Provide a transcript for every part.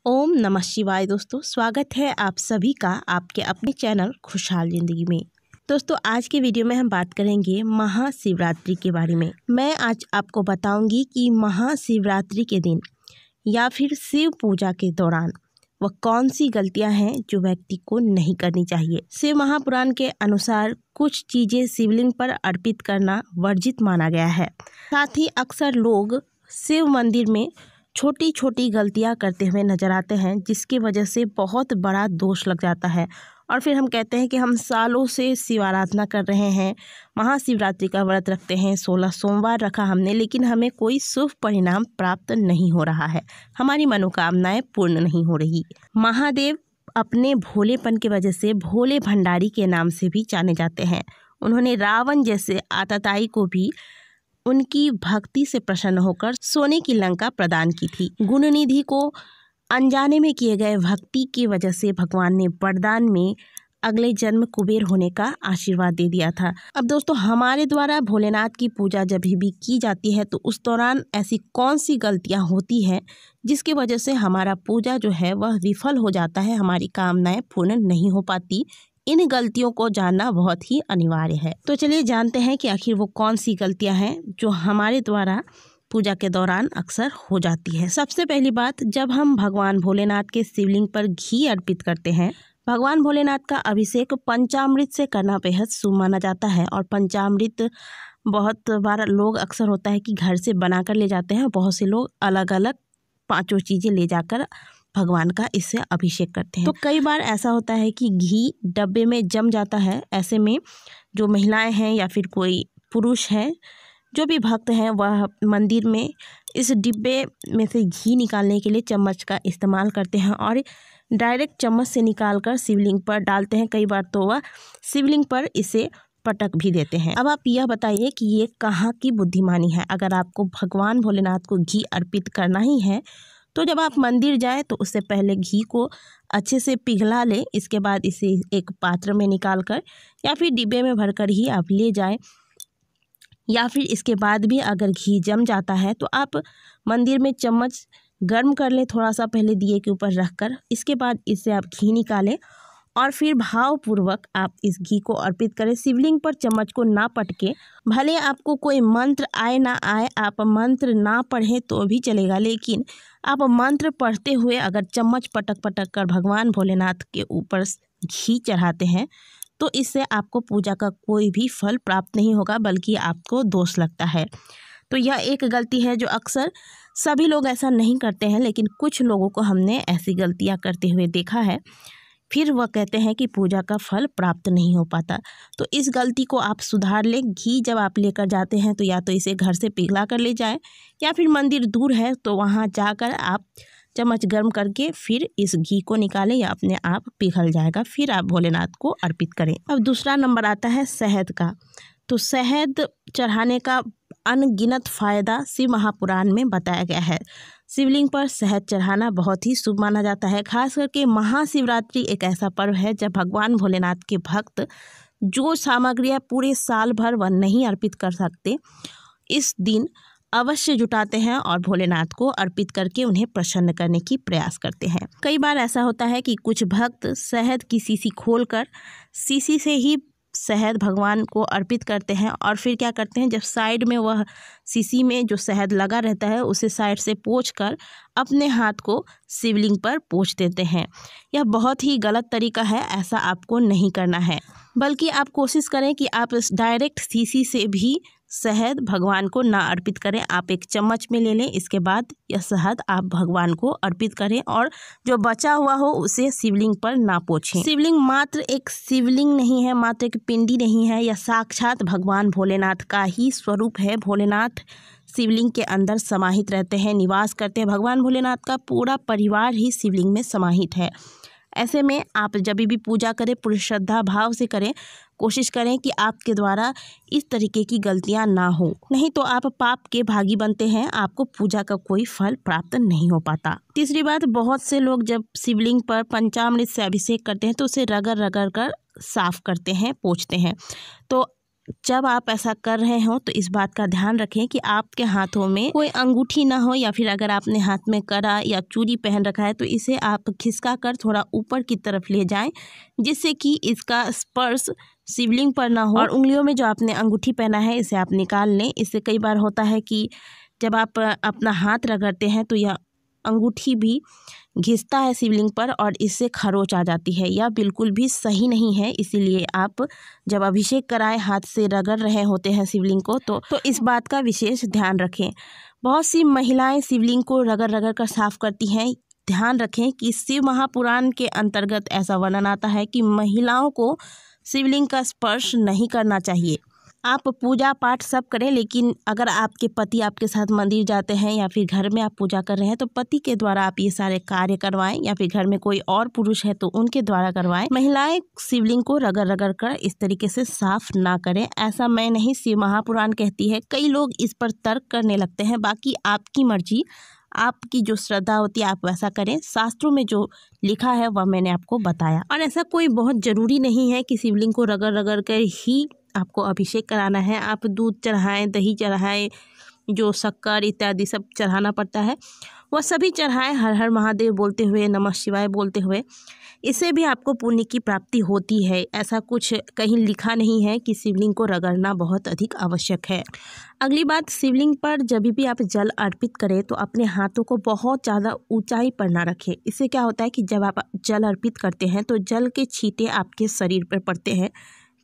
ओम नमः शिवाय। दोस्तों, स्वागत है आप सभी का आपके अपने चैनल खुशहाल ज़िंदगी में। दोस्तों, आज के वीडियो में हम बात करेंगे महाशिवरात्रि के बारे में। मैं आज आपको बताऊंगी कि महाशिवरात्रि के दिन या फिर शिव पूजा के दौरान वह कौन सी गलतियां हैं जो व्यक्ति को नहीं करनी चाहिए। शिव महापुराण के अनुसार कुछ चीज़ें शिवलिंग पर अर्पित करना वर्जित माना गया है। साथ ही अक्सर लोग शिव मंदिर में छोटी छोटी गलतियां करते हुए नजर आते हैं, जिसकी वजह से बहुत बड़ा दोष लग जाता है और फिर हम कहते हैं कि हम सालों से शिव आराधना कर रहे हैं, महाशिवरात्रि का व्रत रखते हैं, 16 सोमवार रखा हमने, लेकिन हमें कोई शुभ परिणाम प्राप्त नहीं हो रहा है, हमारी मनोकामनाएं पूर्ण नहीं हो रही। महादेव अपने भोलेपन की वजह से भोले भंडारी के नाम से भी जाने जाते हैं। उन्होंने रावण जैसे आतताई को भी उनकी भक्ति से प्रसन्न होकर सोने की लंका प्रदान की थी। गुणनिधि को अनजाने में किए गए भक्ति की वजह से भगवान ने वरदान में अगले जन्म कुबेर होने का आशीर्वाद दे दिया था। अब दोस्तों, हमारे द्वारा भोलेनाथ की पूजा जब भी की जाती है तो उस दौरान ऐसी कौन सी गलतियां होती हैं जिसकी वजह से हमारा पूजा जो है वह विफल हो जाता है, हमारी कामनाएं पूर्ण नहीं हो पाती। इन गलतियों को जानना बहुत ही अनिवार्य है। तो चलिए जानते हैं कि आखिर वो कौन सी गलतियां हैं जो हमारे द्वारा पूजा के दौरान अक्सर हो जाती है। सबसे पहली बात, जब हम भगवान भोलेनाथ के शिवलिंग पर घी अर्पित करते हैं, भगवान भोलेनाथ का अभिषेक पंचामृत से करना बेहद शुभ माना जाता है और पंचामृत बहुत बार लोग अक्सर होता है कि घर से बना कर ले जाते हैं। बहुत से लोग अलग अलग 5 चीज़ें ले जाकर भगवान का इससे अभिषेक करते हैं। तो कई बार ऐसा होता है कि घी डब्बे में जम जाता है। ऐसे में जो महिलाएं हैं या फिर कोई पुरुष है, जो भी भक्त हैं, वह मंदिर में इस डिब्बे में से घी निकालने के लिए चम्मच का इस्तेमाल करते हैं और डायरेक्ट चम्मच से निकालकर शिवलिंग पर डालते हैं। कई बार तो वह शिवलिंग पर इसे पटक भी देते हैं। अब आप यह बताइए कि ये कहाँ की बुद्धिमानी है। अगर आपको भगवान भोलेनाथ को घी अर्पित करना ही है तो जब आप मंदिर जाए तो उससे पहले घी को अच्छे से पिघला लें। इसके बाद इसे एक पात्र में निकाल कर या फिर डिब्बे में भरकर ही आप ले जाएं। या फिर इसके बाद भी अगर घी जम जाता है तो आप मंदिर में चम्मच गर्म कर लें, थोड़ा सा पहले दिए के ऊपर रख कर। इसके बाद इससे आप घी निकालें और फिर भावपूर्वक आप इस घी को अर्पित करें। शिवलिंग पर चम्मच को ना पटके, भले आपको कोई मंत्र आए ना आए, आप मंत्र ना पढ़ें तो भी चलेगा, लेकिन आप मंत्र पढ़ते हुए अगर चम्मच पटक पटक कर भगवान भोलेनाथ के ऊपर घी चढ़ाते हैं तो इससे आपको पूजा का कोई भी फल प्राप्त नहीं होगा, बल्कि आपको दोष लगता है। तो यह एक गलती है जो अक्सर सभी लोग ऐसा नहीं करते हैं, लेकिन कुछ लोगों को हमने ऐसी गलतियां करते हुए देखा है। फिर वह कहते हैं कि पूजा का फल प्राप्त नहीं हो पाता। तो इस गलती को आप सुधार लें। घी जब आप लेकर जाते हैं तो या तो इसे घर से पिघला कर ले जाएं या फिर मंदिर दूर है तो वहाँ जाकर आप चम्मच गर्म करके फिर इस घी को निकालें या अपने आप पिघल जाएगा, फिर आप भोलेनाथ को अर्पित करें। अब दूसरा नंबर आता है शहद का। तो शहद चढ़ाने का अनगिनत फायदा शिव महापुराण में बताया गया है। शिवलिंग पर शहद चढ़ाना बहुत ही शुभ माना जाता है। खास करके महाशिवरात्रि एक ऐसा पर्व है जब भगवान भोलेनाथ के भक्त जो सामग्रियाँ पूरे साल भर वह नहीं अर्पित कर सकते, इस दिन अवश्य जुटाते हैं और भोलेनाथ को अर्पित करके उन्हें प्रसन्न करने की प्रयास करते हैं। कई बार ऐसा होता है कि कुछ भक्त शहद की शीशी खोलकर शीशी से ही शहद भगवान को अर्पित करते हैं और फिर क्या करते हैं, जब साइड में वह शीशी में जो शहद लगा रहता है उसे साइड से पोंछकर अपने हाथ को शिवलिंग पर पोंछ देते हैं। यह बहुत ही गलत तरीका है, ऐसा आपको नहीं करना है, बल्कि आप कोशिश करें कि आप डायरेक्ट शीशी से भी शहद भगवान को ना अर्पित करें। आप एक चम्मच में ले लें, इसके बाद यह शहद आप भगवान को अर्पित करें और जो बचा हुआ हो उसे शिवलिंग पर ना पोंछें। शिवलिंग मात्र एक शिवलिंग नहीं है, मात्र एक पिंडी नहीं है, यह साक्षात भगवान भोलेनाथ का ही स्वरूप है। भोलेनाथ शिवलिंग के अंदर समाहित रहते हैं, निवास करते हैं। भगवान भोलेनाथ का पूरा परिवार ही शिवलिंग में समाहित है। ऐसे में आप जब भी पूजा करें पूरी श्रद्धा भाव से करें। कोशिश करें कि आपके द्वारा इस तरीके की गलतियां ना हो, नहीं तो आप पाप के भागी बनते हैं, आपको पूजा का कोई फल प्राप्त नहीं हो पाता। तीसरी बात, बहुत से लोग जब शिवलिंग पर पंचामृत से अभिषेक करते हैं तो उसे रगड़ रगड़ कर साफ करते हैं, पोंछते हैं। तो जब आप ऐसा कर रहे हो तो इस बात का ध्यान रखें कि आपके हाथों में कोई अंगूठी ना हो, या फिर अगर आपने हाथ में कड़ा या चूड़ी पहन रखा है तो इसे आप खिसका कर थोड़ा ऊपर की तरफ ले जाएं, जिससे कि इसका स्पर्श शिवलिंग पर ना हो। और उंगलियों में जो आपने अंगूठी पहना है इसे आप निकाल लें। इससे कई बार होता है कि जब आप अपना हाथ रगड़ते हैं तो यह अंगूठी भी घिसता है शिवलिंग पर और इससे खरोच आ जाती है। यह बिल्कुल भी सही नहीं है। इसीलिए आप जब अभिषेक कराएं हाथ से रगड़ रहे होते हैं शिवलिंग को तो इस बात का विशेष ध्यान रखें। बहुत सी महिलाएं शिवलिंग को रगड़ रगड़ कर साफ करती हैं। ध्यान रखें कि शिव महापुराण के अंतर्गत ऐसा वर्णन आता है कि महिलाओं को शिवलिंग का स्पर्श नहीं करना चाहिए। आप पूजा पाठ सब करें, लेकिन अगर आपके पति आपके साथ मंदिर जाते हैं या फिर घर में आप पूजा कर रहे हैं तो पति के द्वारा आप ये सारे कार्य करवाएं, या फिर घर में कोई और पुरुष है तो उनके द्वारा करवाएं। महिलाएं शिवलिंग को रगड़ रगड़ कर इस तरीके से साफ ना करें। ऐसा मैं नहीं, शिव महापुराण कहती है। कई लोग इस पर तर्क करने लगते हैं, बाकी आपकी मर्जी, आपकी जो श्रद्धा होती है आप वैसा करें। शास्त्रों में जो लिखा है वह मैंने आपको बताया। और ऐसा कोई बहुत ज़रूरी नहीं है कि शिवलिंग को रगड़ रगड़ कर ही आपको अभिषेक कराना है। आप दूध चढ़ाएं, दही चढ़ाएं, जो शक्कर इत्यादि सब चढ़ाना पड़ता है वह सभी चढ़ाएं, हर हर महादेव बोलते हुए, नमः शिवाय बोलते हुए। इससे भी आपको पुण्य की प्राप्ति होती है। ऐसा कुछ कहीं लिखा नहीं है कि शिवलिंग को रगड़ना बहुत अधिक आवश्यक है। अगली बात, शिवलिंग पर जब भी आप जल अर्पित करें तो अपने हाथों को बहुत ज़्यादा ऊंचाई पर ना रखें। इससे क्या होता है कि जब आप जल अर्पित करते हैं तो जल के छींटे आपके शरीर पर पड़ते हैं,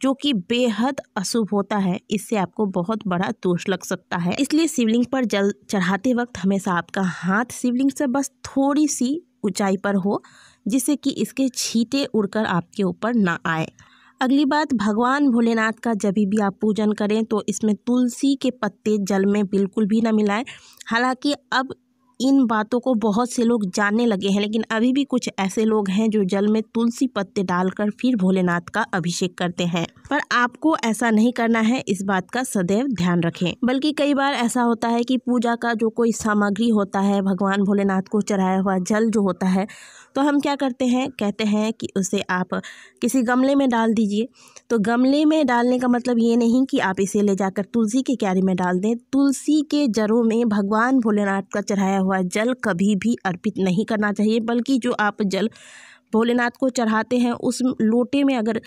जो कि बेहद अशुभ होता है। इससे आपको बहुत बड़ा दोष लग सकता है। इसलिए शिवलिंग पर जल चढ़ाते वक्त हमेशा आपका हाथ शिवलिंग से बस थोड़ी सी ऊंचाई पर हो, जिससे कि इसके छींटे उड़कर आपके ऊपर ना आए। अगली बात, भगवान भोलेनाथ का जब भी आप पूजन करें तो इसमें तुलसी के पत्ते जल में बिल्कुल भी ना मिलाएं। हालांकि अब इन बातों को बहुत से लोग जानने लगे हैं, लेकिन अभी भी कुछ ऐसे लोग हैं जो जल में तुलसी पत्ते डालकर फिर भोलेनाथ का अभिषेक करते हैं। पर आपको ऐसा नहीं करना है, इस बात का सदैव ध्यान रखें। बल्कि कई बार ऐसा होता है कि पूजा का जो कोई सामग्री होता है, भगवान भोलेनाथ को चढ़ाया हुआ जल जो होता है, तो हम क्या करते हैं, कहते हैं कि उसे आप किसी गमले में डाल दीजिए। तो गमले में डालने का मतलब ये नहीं कि आप इसे ले जाकर तुलसी के क्यारी में डाल दें। तुलसी के जड़ों में भगवान भोलेनाथ का चढ़ाया हुआ जल कभी भी अर्पित नहीं करना चाहिए। बल्कि जो आप जल भोलेनाथ को चढ़ाते हैं उस लोटे में अगर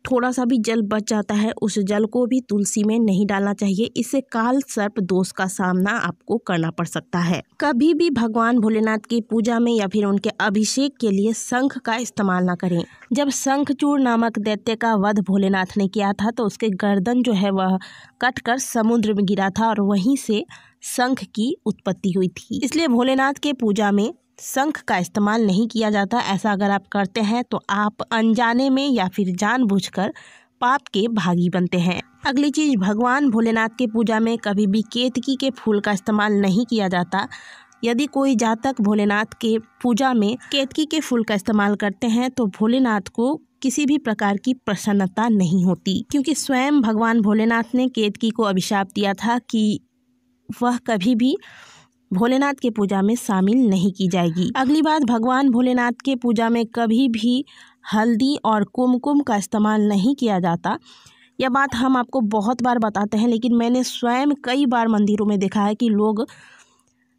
थोड़ा सा भी जल बच जाता है, उस जल को भी तुलसी में नहीं डालना चाहिए। इससे काल सर्प दोष का सामना आपको करना पड़ सकता है। कभी भी भगवान भोलेनाथ की पूजा में या फिर उनके अभिषेक के लिए शंख का इस्तेमाल ना करें। जब शंखचूड़ नामक दैत्य का वध भोलेनाथ ने किया था तो उसके गर्दन जो है वह कटकर समुद्र में गिरा था और वहीं से शंख की उत्पत्ति हुई थी। इसलिए भोलेनाथ के पूजा में शंख का इस्तेमाल नहीं किया जाता। ऐसा अगर आप करते हैं तो आप अनजाने में या फिर जानबूझकर पाप के भागी बनते हैं। अगली चीज़, भगवान भोलेनाथ के पूजा में कभी भी केतकी के फूल का इस्तेमाल नहीं किया जाता। यदि कोई जातक भोलेनाथ के पूजा में केतकी के फूल का इस्तेमाल करते हैं तो भोलेनाथ को किसी भी प्रकार की प्रसन्नता नहीं होती, क्योंकि स्वयं भगवान भोलेनाथ ने केतकी को अभिशाप दिया था कि वह कभी भी भोलेनाथ के पूजा में शामिल नहीं की जाएगी। अगली बात, भगवान भोलेनाथ के पूजा में कभी भी हल्दी और कुमकुम का इस्तेमाल नहीं किया जाता। यह बात हम आपको बहुत बार बताते हैं, लेकिन मैंने स्वयं कई बार मंदिरों में देखा है कि लोग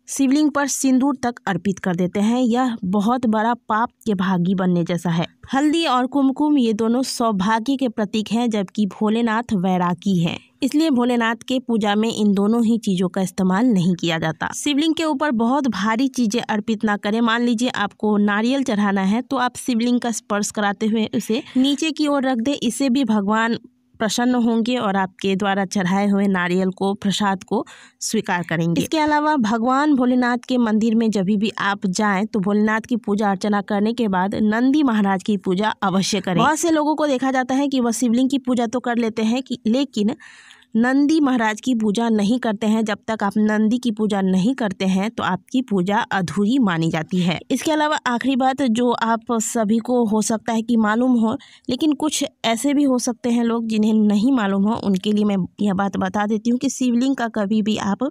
शिवलिंग पर सिंदूर तक अर्पित कर देते हैं। यह बहुत बड़ा पाप के भागी बनने जैसा है। हल्दी और कुमकुम ये दोनों सौभाग्य के प्रतीक हैं, जबकि भोलेनाथ वैरागी हैं। इसलिए भोलेनाथ के पूजा में इन दोनों ही चीज़ों का इस्तेमाल नहीं किया जाता। शिवलिंग के ऊपर बहुत भारी चीज़ें अर्पित ना करें। मान लीजिए आपको नारियल चढ़ाना है तो आप शिवलिंग का स्पर्श कराते हुए उसे नीचे की ओर रख दें। इससे भी भगवान प्रसन्न होंगे और आपके द्वारा चढ़ाए हुए नारियल को, प्रसाद को स्वीकार करेंगे। इसके अलावा भगवान भोलेनाथ के मंदिर में जब भी आप जाएं तो भोलेनाथ की पूजा अर्चना करने के बाद नंदी महाराज की पूजा अवश्य करें। बहुत से लोगों को देखा जाता है कि वह शिवलिंग की पूजा तो कर लेते हैं लेकिन नंदी महाराज की पूजा नहीं करते हैं। जब तक आप नंदी की पूजा नहीं करते हैं तो आपकी पूजा अधूरी मानी जाती है। इसके अलावा आखिरी बात, जो आप सभी को हो सकता है कि मालूम हो, लेकिन कुछ ऐसे भी हो सकते हैं लोग जिन्हें नहीं मालूम हो, उनके लिए मैं यह बात बता देती हूँ कि शिवलिंग का कभी भी आप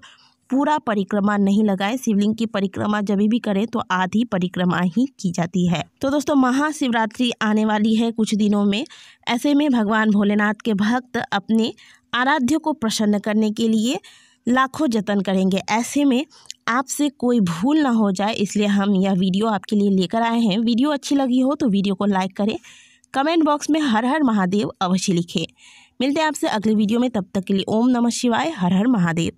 पूरा परिक्रमा नहीं लगाएं। शिवलिंग की परिक्रमा जब भी करें तो आधी परिक्रमा ही की जाती है। तो दोस्तों, महाशिवरात्रि आने वाली है कुछ दिनों में। ऐसे में भगवान भोलेनाथ के भक्त अपने आराध्य को प्रसन्न करने के लिए लाखों जतन करेंगे। ऐसे में आपसे कोई भूल ना हो जाए, इसलिए हम यह वीडियो आपके लिए लेकर आए हैं। वीडियो अच्छी लगी हो तो वीडियो को लाइक करें, कमेंट बॉक्स में हर हर महादेव अवश्य लिखें। मिलते हैं आपसे अगले वीडियो में, तब तक के लिए ओम नमः शिवाय, हर हर महादेव।